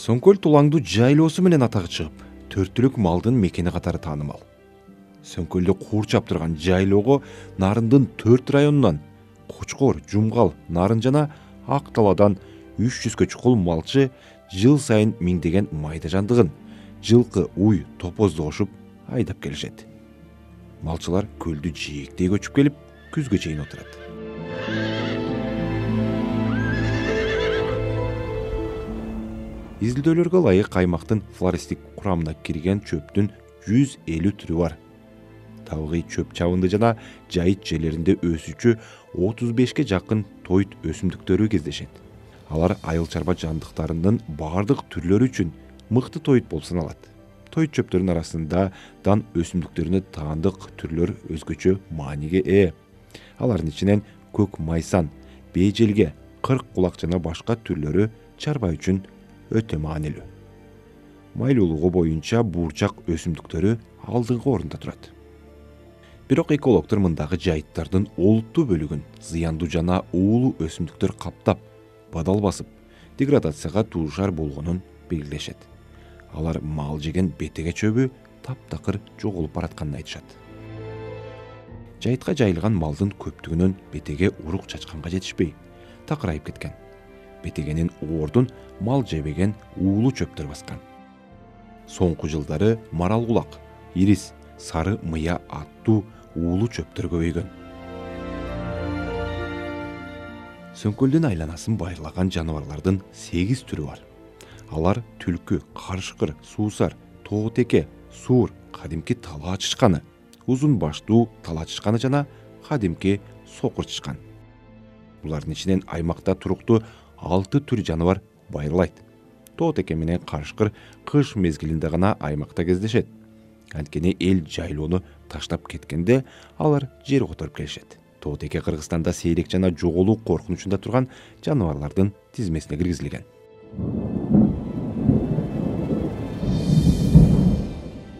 Сөңкөл тулаңдуу жайлоосу менен атагы чыгып, төрттүлүк малдын мекени катары таанымал. Сөңкөлдү куурчап турган жайлоого Нарындын 4 районунан Кочкор, Жумгал, Нарын жана Ак Таладан 300гө чукул малчы жыл сайын миңдеген майда жандыгын, жылкы, уй, топозду кошуп айдап келишет. Малчылар көлдү жээктей көчүп келип, күзгө чейин отурат. Изилдөөлөргө ылайык аймактын флористик курамына кирген чөптүн 150 түрү бар. Табыгый чөп чабынды жана жайыт жерлеринде өсүүчү 35ке жакын тоyut өсүмдүктөрү кездешет. Алар айыл чарба жандыктарынын бардык түрлөрү үчүн мыкты тоyut болуп саналат. Тоyut чөптөрүнүн арасында дан өсүмдүктөрүнө таандык түрлөр өзгөчө мааниге ээ. Алардын ичинен көк майсан, бежелге, кырк кулак жана башка түрлөрү чарба үчүн өтө маанилүү. Майлуулугу боюнча буурчак өсүмдүктөрү алдыңкы орунда турат. Бирок экологдор мындагы жайыттардын олуттуу бөлүгүн зыяндуу жана уулуу өсүмдүктөр каптап, бадал басып, деградацияга туушар болгонун белгилешет. Алар мал жеген бетеге чөбү таптакыр жоголуп баратканын айтышат. Жайытка жайылган малдын көптүгүнөн бетеге урук чачканга жетишпей, такырайып кеткен. Бетегенин ордун мал жебеген уулуу чөптөр баскан. Соңку жылдары марал кулак, ирис, сары мыя аттуу уулуу чөптөр көбөйгөн. Сөңкөлдүн айланасын байырлаган жаныбарлардын 8 түрү бар. Алар түлкү, карышкыр, суусар, тоотеке, суур, кадимки талаа чычканы, узун баштуу талаа чычканы жана кадимки сокур чычкан. Булардын ичинен аймакта туруктуу 6 түр жаныбар байырлайт. Тоотеке менен карышкыр кыш мезгилинде гана аймакта кездешет. Анткени эл жайлоону таштап кеткенде алар жер которуп келишет. Тоотеке Кыргызстанда сейрек жана жоголуу коркунучунда турган жаныбарлардын тизмесине киргизилген.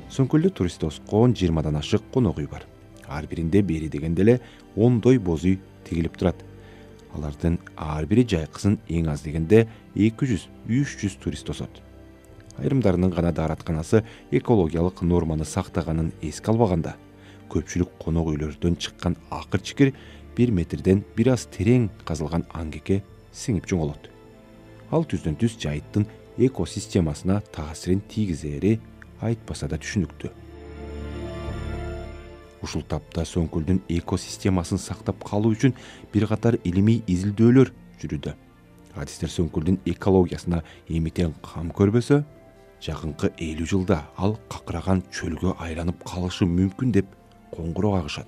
Сөңкөлдө турист тоскоон 20дан ашык конок үй бар. Ар биринде бери дегенде эле 10 боз үй тигилип турат. Алардын ар бири жайкысын эң аз дегенде 200-300 турист тосот. Айрымдарынын гана дааратканасы экологиялык норманы сактаганын эске албаганда, көпчүлүк конок үйлөрдөн чыккан акыр чикир 1 метрден бир аз терең казылган аңгекке сиңип жоңолот. Ал түздөн түз жайыттын экосистемасына таасирин тийгизери айтпаса да түшүнүктүү. Ушул тапта Сөңкөлдүн экосистемасын сактап калуу үчүн бир катар илимий изилдөөлөр жүрүүдө. Адистер Сөңкөлдүн экологиясына эмитен кам көрбөсө, жакынкы 50 жылда ал какыраган чөлгө айланып калышы мүмкүн деп коңгуроо кагышат.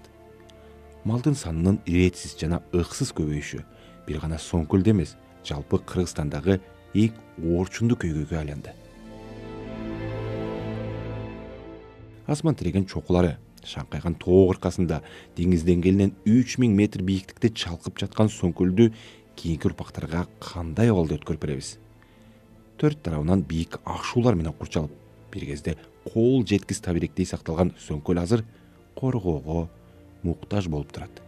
Малдын санынын иретсиз жана ыксыз көбөйүшү бир гана Сөңкөлдө эмес, жалпы Кыргызстандагы эң оорчундуу көйгөйгө айланды. Асман тиреген чокулары, шаңкайган тоо кыркасында деңиз деңгээлинен 3000 метр бийиктикте чалкып жаткан Сөңкөлдү кийинки урпактарга кандай абалда өткөрүп беребиз? Төрт тарабынан бийик акшуулар менен курчалып, бир кезде кол жеткис табиректей сакталган Сөңкөл азыр коргоого муктаж болуп турат.